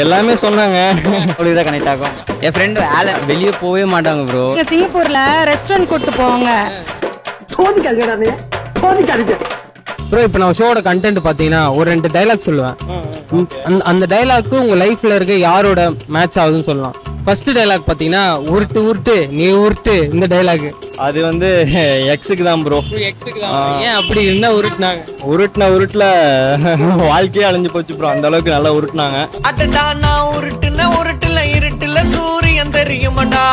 எல்லாமே சொன்னாங்க. அப்படிதான் கனெக்ட் ஆகும். என் ஃப்ரெண்டு ஆலன் வெளியே போகவே மாட்டாங்க ப்ரோ. சிங்கப்பூர்ல ரெஸ்டாரண்ட் கூட்டு போவாங்க. ப்ரோ இப்போ நான் ஷோட கண்டென்ட் பார்த்தீங்கன்னா ஒரு 2 டைலாக் சொல்லுவேன். அந்த டைலாக்கு உங்கள் லைஃப்பில் இருக்க யாரோட மேட்ச் ஆகுதுன்னு சொல்லலாம். ஃபர்ஸ்ட் டைலாக் பார்த்தீங்கன்னா உருட்டு உருட்டு நீ உருட்டு, இந்த டைலாக் அது வந்து எக்ஸுக்கு தான் ப்ரோ. எக்ஸுக்கு தான். ஏன் அப்படி என்ன உருட்டுனாங்க? உருட்டுல வாழ்க்கையே அழிஞ்சு போச்சு ப்ரோ. அந்த அளவுக்கு நல்லா உருட்டுனாங்க. இருட்டுல சூரியன் தெரியுமாடா.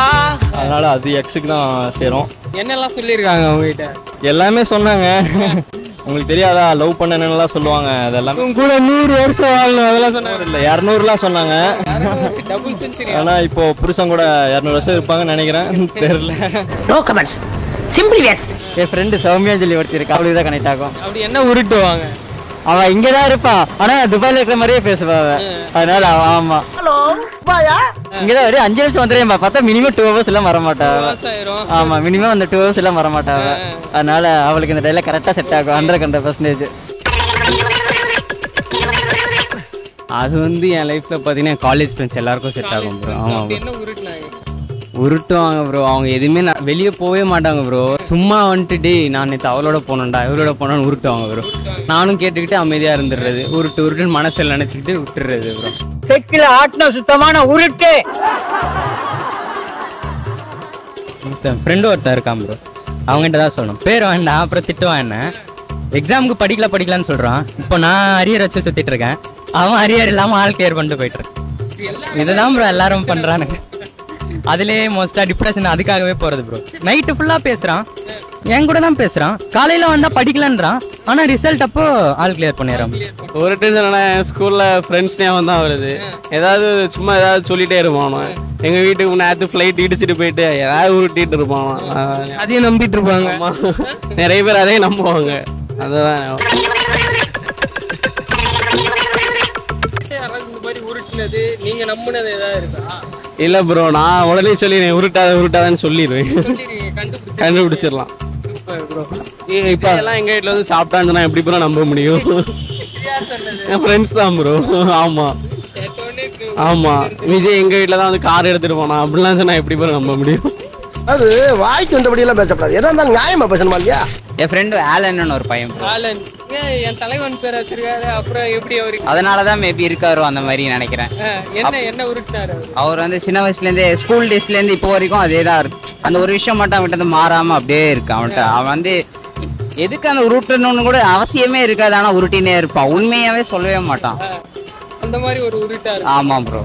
அதனால அது எக்ஸுக்கு தான் சேரும். என்னெல்லாம் சொல்லியிருக்காங்க உங்ககிட்ட? எல்லாமே சொன்னாங்க. உங்களுக்கு தெரியாதா லவ் பண்ண என்னெல்லாம் சொல்லுவாங்க. அதெல்லாம் கூட 100 வருஷம் வாழணும் அதெல்லாம் சொன்னாங்க. இல்லை 200லாம் சொன்னாங்க. Double century. ஆனால் இப்போ புருஷன் கூட 200 வருஷம் இருப்பாங்கன்னு நினைக்கிறேன். தெரியல. No comments, simply waste. என் ஃப்ரெண்டு சௌமியா சொல்லி ஒருத்தி இருக்கா, அவளுக்கு தான் கனெக்ட் ஆகும். அப்படி என்ன உருட்டுவாங்க? அவன் இங்கே தான் இருப்பான், ஆனால் துபாயில் இருக்கிற மாதிரியே பேசுவா. அதனால ஆமா ஹலோ பாயா இங்கதான் ஒரு 5 நிமிஷம் வந்துடுறேன் பார்த்தா மினிமம் 2 hours எல்லாம் வரமாட்டாங்க. ஆமா மினிமம் அந்த 2 hours எல்லாம் வரமாட்டாங்க. அதனால அவளுக்கு இந்த டைலாக் கரெக்டா செட் ஆகும் 100%. அது வந்து என் லைஃப்ல பாத்தீங்கன்னா காலேஜ் ஃப்ரெண்ட்ஸ் எல்லாருக்கும் செட் ஆகும் ப்ரோ. ஆமா உருட்டுவாங்க ப்ரோ. அவங்க எதுவுமே வெளியே போகவே மாட்டாங்க ப்ரோ. சும்மா வந்துட்டு டே நான் நேற்று அவளோட போனோம்டா இவளோட போனோன்னு உருட்டுவாங்க ப்ரோ. நானும் கேட்டுக்கிட்டு அமைதியா இருந்துடுறது. உருட்டுன்னு மனசில் நினைச்சுக்கிட்டு விட்டுறது ப்ரோ. செக்கில ஆட்டின சுத்தமான உருட்டு. ஃப்ரெண்டு ஒருத்தன் இருக்கான் ப்ரோ. அவங்ககிட்ட தான் சொல்லணும். பேர் வேண்டாம் அப்புறம் திட்டுவான். என்ன எக்ஸாமுக்கு படிக்கலான்னு சொல்கிறான். இப்போ நான் அரியர் வச்சு சுற்றிட்டு இருக்கேன். அவன் அரியர் இல்லாமல் ஆள் கேர் பண்ணிட்டு போயிட்டு இருக்கான். இதுதான் ப்ரோ எல்லாரும் பண்ணுறானுங்க. அதுலேயே மோஸ்ட்டாக டிப்ரெஷன் அதுக்காகவே போகிறது ப்ரோ. நைட்டு ஃபுல்லாக பேசுகிறான், என் கூட தான் பேசுகிறான். காலையில் வந்தால் படிக்கலான்றான், ஆனால் ரிசல்ட் அப்போ ஆள் கிளியர் பண்ணிடுறான். ஒரு டென்ஷன் ஸ்கூலில் ஃப்ரெண்ட்ஸ் ஞாபகம் தான் வருது. ஏதாவது சும்மா ஏதாவது சொல்லிட்டே இருப்பானோ. எங்கள் வீட்டுக்கு நேற்று ஃப்ளைட் இடிச்சிட்டு போயிட்டு ஏதாவது உருட்டிட்டு இருப்பானோ. அதையும் நம்பிட்டு இருப்பாங்க. நிறைய பேர் அதையும் நம்புவாங்க. அதுதான் நீங்க நம்பினது ஏதாவது இருக்கா? இல்லை ப்ரோ, நான் உடனே சொல்லிடுவேன் உருட்டாதான்னு சொல்லிடுவேன். கண்டுபிடிச்சிடலாம். இப்போ அதெல்லாம் எங்கள் வீட்டில் வந்து சாப்பிட்டான்னு எப்படி ப்ரோ நம்ப முடியும்? என் ஃப்ரெண்ட்ஸ் தான் ப்ரோ. ஆமாம் ஆமாம். விஜய் எங்கள் வீட்டில் தான் வந்து கார் எடுத்துகிட்டு போனான் அப்படிலாம் சொன்னால் எப்படி ப்ரோ நம்ப முடியும்? அது வாய்க்கு வந்தபடியெல்லாம் பேசப்படாது. எதா இருந்தாலும் நியாயமா பேசணுமா இல்லையா? என் ஃப்ரெண்டு ஆலன்னு ஒரு பையன். ஆலன் என் தலைவன் பேர் வச்சிருக்காரு. அப்புறம் எப்படி அவருக்கு? அதனாலதான் மேபி இருக்காரோ அந்த மாதிரி நினைக்கிறேன். என்ன உருட்டாரு அவர் வந்து சின்ன வயசுலேருந்தே ஸ்கூல் டேஸ்லேருந்து இப்போ வரைக்கும் அதே தான் இருக்கு. அந்த ஒரு விஷயம் மட்டும் அவன்கிட்ட வந்து மாறாமல் அப்படியே இருக்கு அவன்கிட்ட. அவன் வந்து எதுக்கு அந்த உருட்டணும்னு கூட அவசியமே இருக்காது, ஆனால் உருட்டினே இருப்பான். உண்மையாவே சொல்லவே மாட்டான். அந்த மாதிரி ஒரு உருட்டாரு. ஆமா ப்ரோ.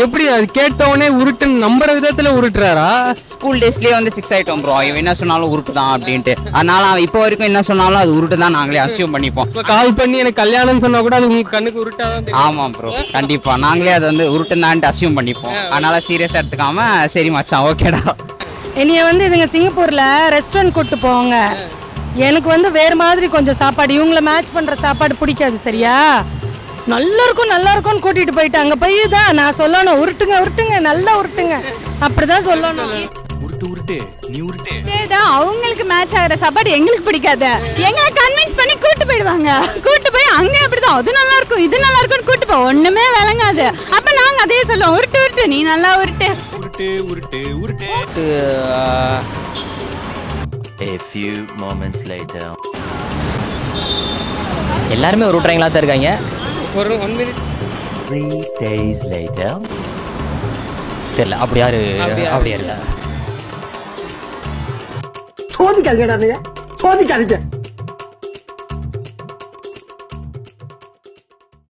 எப்படி அது கேட்டவனே உருட்டுன்னு நம்புற விதத்துல உருட்டுறாரா? ஸ்கூல் டேஸ்லயே வந்து ஃபிக்ஸ் ஆயிட்டோம் ப்ரோ. இவன் என்ன சொன்னாலும் உருட்டுதான் அப்படின்ட்டு. அதனால அவன் இப்போ வரைக்கும் என்ன சொன்னாலும் அது உருட்டு தான் நாங்களே அசியூம் பண்ணிப்போம். கால் பண்ணி எனக்கு கல்யாணம் சொன்னா கூட அது உங்க கண்ணுக்கு உருட்டாதான். ஆமா ப்ரோ கண்டிப்பா நாங்களே அதை வந்து உருட்டுதான்ட்டு அசியூம் பண்ணிப்போம். அதனால சீரியஸா எடுத்துக்காம சரி மச்சான் ஓகேடா. என்னைய வந்து இதுங்க சிங்கப்பூர்ல ரெஸ்டாரண்ட் கூட்டு போவாங்க. எனக்கு வந்து வேறு மாதிரி கொஞ்சம் சாப்பாடு இவங்கள மேட்ச் பண்ற சாப்பாடு பிடிக்காது. சரியா நல்லா இருக்கும்னு கூட்டிட்டு போயிட்டு அங்க போய் தான் நான் சொல்லணும் உருட்டுங்க நல்லா உருட்டுங்க அப்படிதான் சொல்லணும். அவங்களுக்கு மேட்ச் ஆகிற சாப்பாடு எங்களுக்கு பிடிக்காது. எங்களை கன்வின்ஸ் பண்ணி கூட்டு போயிடுவாங்க. கூட்டு போய் அங்க அப்படிதான் அது நல்லா இருக்கும் இது நல்லா இருக்கும்னு கூட்டு போ ஒண்ணுமே விளங்காது. அப்ப நாங்க அதே சொல்லுவோம் உருட்டு நீ நல்லா உருட்டு. A few moments later. எல்லாருமே உருட்டுறீங்களா தான் இருக்காங்க. ஒரு 1 minute 3 days later. தெரியல அப்படி யாரு இல்ல. சோதிக்காதீங்க.